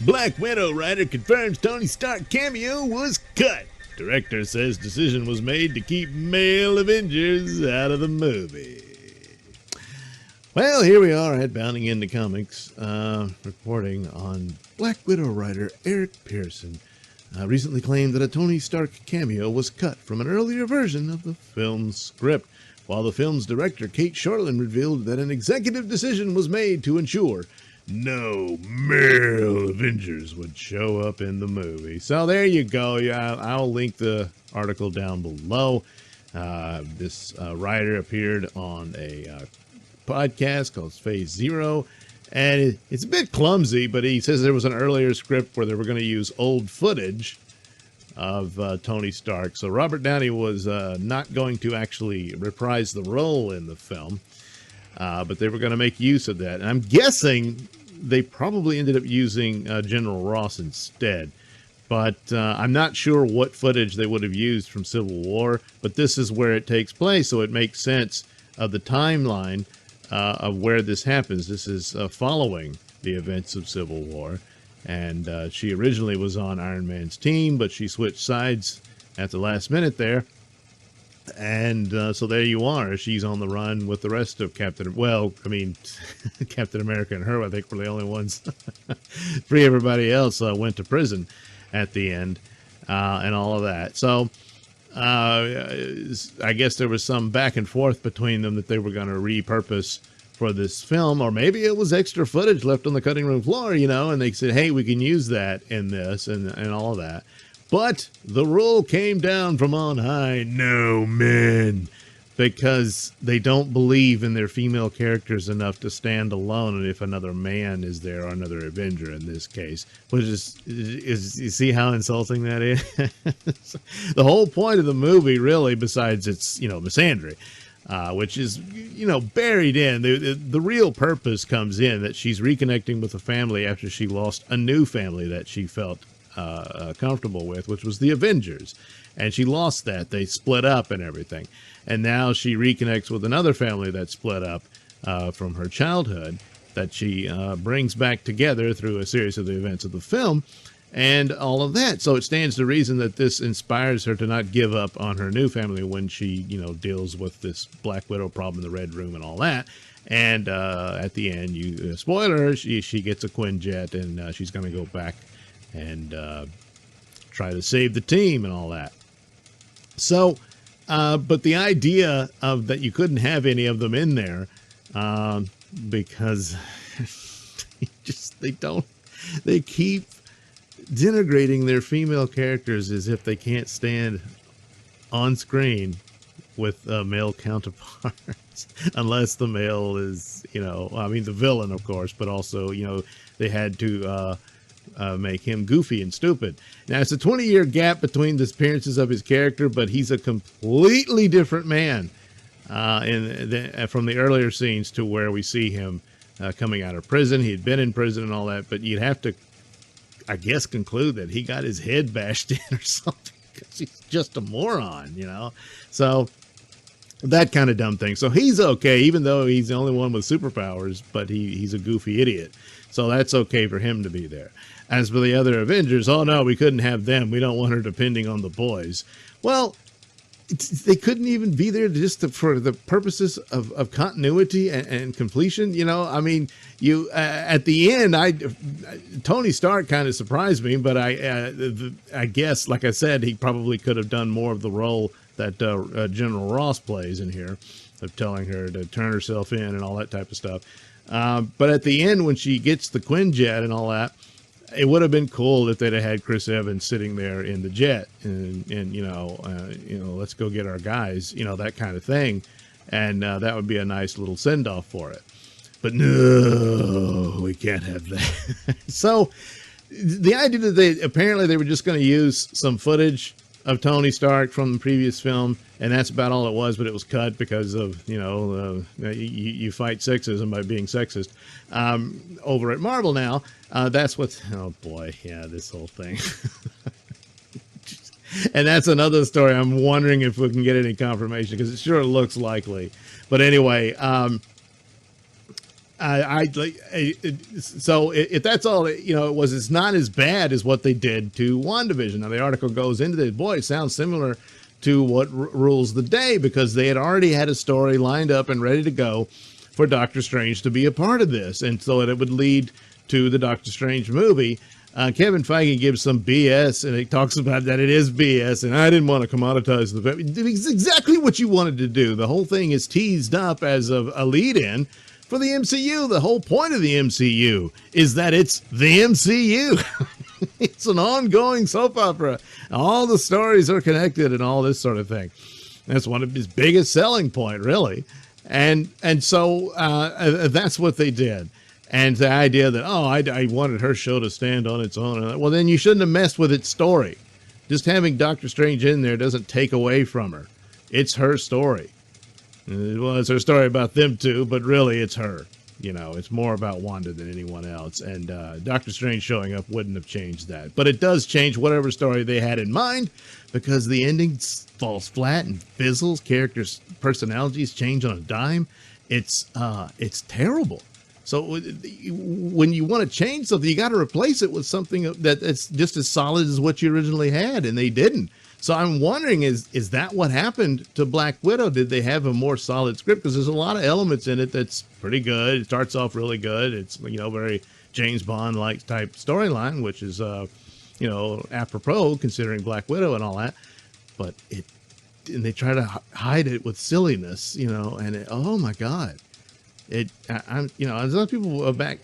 Black Widow writer confirms Tony Stark cameo was cut. Director says decision was made to keep male Avengers out of the movie. Well, here we are headbounding into comics, reporting on Black Widow writer Eric Pearson recently claimed that a Tony Stark cameo was cut from an earlier version of the film's script, while the film's director Kate Shortland revealed that an executive decision was made to ensure no male Avengers would show up in the movie. So there you go. Yeah, I'll link the article down below. This writer appeared on a podcast called Phase Zero, and it's a bit clumsy, but he says there was an earlier script where they were going to use old footage of Tony Stark. So Robert Downey was not going to actually reprise the role in the film, but they were going to make use of that. And I'm guessing they probably ended up using General Ross instead. But I'm not sure what footage they would have used from Civil War, but this is where it takes place, so it makes sense of the timeline of where this happens. This is following the events of Civil War, and she originally was on Iron Man's team, but she switched sides at the last minute there, and so there you are. She's on the run with the rest of Captain America and her, I think, were the only ones. Everybody else went to prison at the end, and all of that. So I guess there was some back and forth between them that they were going to repurpose for this film, or maybe it was extra footage left on the cutting room floor, and they said, hey, we can use that in this and all of that. But the rule came down from on high, no men, because they don't believe in their female characters enough to stand alone, and if another man is there, or another Avenger in this case, which is you see how insulting that is? The whole point of the movie, really, besides it's, misandry, which is, buried in, the real purpose comes in that she's reconnecting with a family after she lost a new family that she felt comfortable with, which was the Avengers. And she lost that. They split up and everything. And now she reconnects with another family that split up from her childhood that she brings back together through a series of the events of the film and all of that. So it stands to reason that this inspires her to not give up on her new family when she, deals with this Black Widow problem in the Red Room and all that. And at the end, spoiler, she gets a Quinjet, and she's going to go back and try to save the team and all that. So, but the idea of that you couldn't have any of them in there because they keep denigrating their female characters as if they can't stand on screen with male counterparts unless the male is, the villain, of course, but also, they had to make him goofy and stupid. Now, it's a 20-year gap between the appearances of his character, but he's a completely different man from the earlier scenes to where we see him coming out of prison. He had been in prison and all that, but you'd have to, I guess, conclude that he got his head bashed in or something because he's just a moron, So that kind of dumb thing. So he's okay, even though he's the only one with superpowers, but he's a goofy idiot. So that's okay for him to be there. As for the other Avengers, oh no, we couldn't have them. We don't want her depending on the boys. Well, they couldn't even be there just for the purposes of continuity and completion. At the end, Tony Stark kind of surprised me, but I guess, like I said, he probably could have done more of the role that General Ross plays in here, of telling her to turn herself in and all that type of stuff. But at the end, when she gets the Quinjet and all that, it would have been cool if they'd have had Chris Evans sitting there in the jet and let's go get our guys, that kind of thing. And that would be a nice little send off for it. But no, we can't have that. So the idea that apparently they were just going to use some footage of Tony Stark from the previous film, and that's about all it was, but it was cut because of, you fight sexism by being sexist. Over at Marvel now, that's what's, oh boy, yeah, this whole thing. And that's another story. I'm wondering if we can get any confirmation, because it sure looks likely. But anyway, I like so if that's all it was, it's not as bad as what they did to WandaVision. Now the article goes into this. Boy, it sounds similar to what rules the day, because they had already had a story lined up and ready to go for Doctor Strange to be a part of this, and so it would lead to the Doctor Strange movie. Kevin Feige gives some BS, and he talks about that it is BS, and I didn't want to commoditize the. It's exactly what you wanted to do. The whole thing is teased up as a lead-in for the MCU. The whole point of the MCU is that it's the MCU. It's an ongoing soap opera. All the stories are connected and all this sort of thing. That's one of his biggest selling point, really. And so that's what they did. And the idea that, I wanted her show to stand on its own. Well, then you shouldn't have messed with its story. Just having Doctor Strange in there doesn't take away from her. It's her story. Well, it's her story about them too, but really it's her. It's more about Wanda than anyone else. And Doctor Strange showing up wouldn't have changed that. But it does change whatever story they had in mind, because the ending falls flat and fizzles. Characters' personalities change on a dime. It's terrible. So when you want to change something, you got to replace it with something that's just as solid as what you originally had, and they didn't. So I'm wondering, is that what happened to Black Widow? Did they have a more solid script? Because there's a lot of elements in it that's pretty good. It starts off really good. It's, very James Bond-like type storyline, which is, apropos considering Black Widow and all that. But and they try to hide it with silliness, and oh my God. There's a lot of people back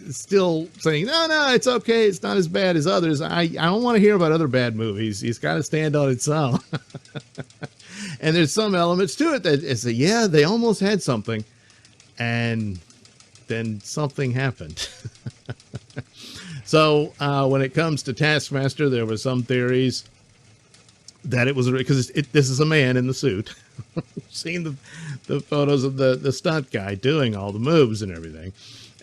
still saying, no, it's okay. It's not as bad as others. I don't want to hear about other bad movies. It's got to stand on its own. And there's some elements to it that it's they almost had something, and then something happened. So when it comes to Taskmaster, there were some theories that it was because this is a man in the suit. Seen the photos of the stunt guy doing all the moves and everything,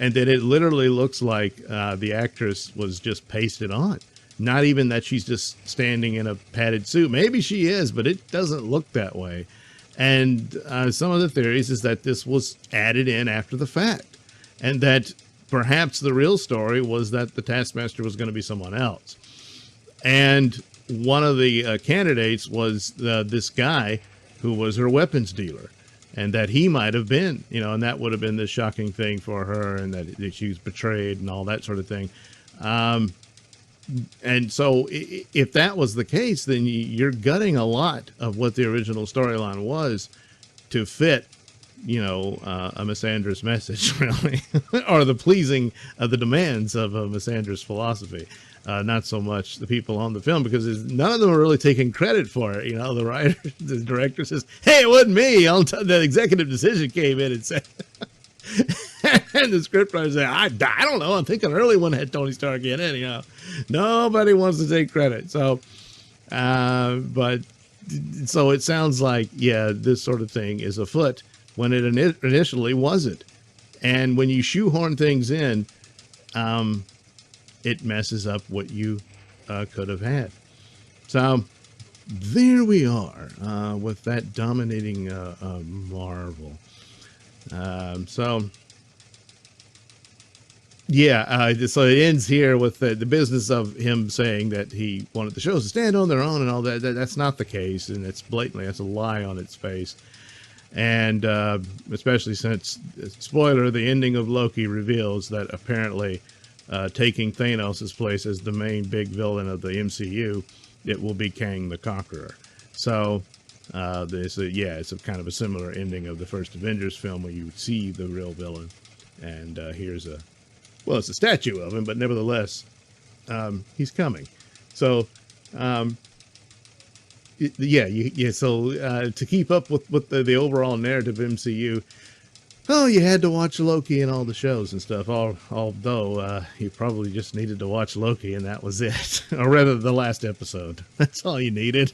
and then it literally looks like the actress was just pasted on. Not even that she's just standing in a padded suit. Maybe she is, but it doesn't look that way. And some of the theories is that this was added in after the fact, and that perhaps the real story was that the Taskmaster was going to be someone else. And one of the candidates was this guy who was her weapons dealer, and that he might have been, and that would have been the shocking thing for her, and that she was betrayed and all that sort of thing. And so if that was the case, then you're gutting a lot of what the original storyline was to fit, a misandrous message, really, or the pleasing of the demands of a misandrous philosophy. Not so much the people on the film, because none of them are really taking credit for it. The writer, the director says, hey, it wasn't me. The executive decision came in and said, and the scriptwriter said, I don't know. I think an early one had Tony Stark in it. Nobody wants to take credit. So, but so it sounds like, this sort of thing is afoot when it initially wasn't. And when you shoehorn things in, it messes up what you could have had. So there we are with that dominating Marvel. So it ends here with the business of him saying that he wanted the shows to stand on their own and all that. That's not the case, and that's a lie on its face. And especially since, spoiler, the ending of Loki reveals that apparently taking Thanos' place as the main big villain of the MCU, it will be Kang the Conqueror. So it's a kind of a similar ending of the first Avengers film, where you see the real villain, and here's it's a statue of him, but nevertheless, he's coming. So so to keep up with the overall narrative of MCU, you had to watch Loki and all the shows and stuff, although you probably just needed to watch Loki, and that was it. Or rather, the last episode. That's all you needed.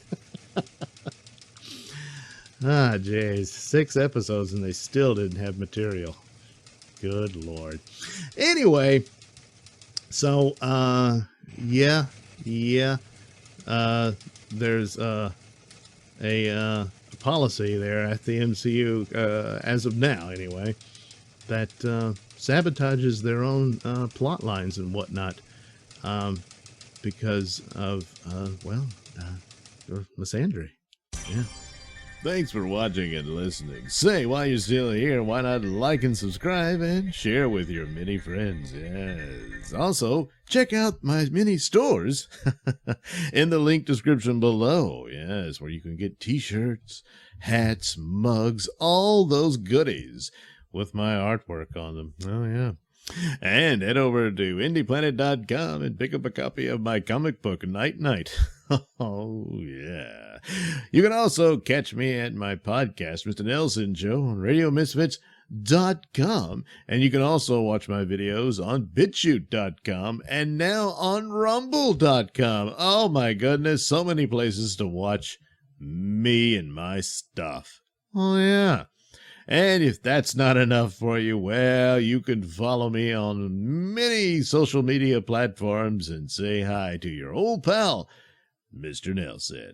Jeez. 6 episodes, and they still didn't have material. Good Lord. Anyway, so, there's a policy there at the MCU, as of now anyway, that sabotages their own plot lines and whatnot because of, misandry. Yeah. Thanks for watching and listening. Say, while you're still here, why not like and subscribe and share with your many friends? Yes. Also, check out my mini stores in the link description below. Yes, where you can get t-shirts, hats, mugs, all those goodies with my artwork on them. Oh, yeah. And head over to indieplanet.com and pick up a copy of my comic book, Night Night. Oh, yeah. You can also catch me at my podcast, Mr Nailsin Show, on RadioMisfits.com. And you can also watch my videos on BitChute.com and now on Rumble.com. Oh, my goodness. So many places to watch me and my stuff. Oh, yeah. And if that's not enough for you, well, you can follow me on many social media platforms and say hi to your old pal, Mr. Nailsin.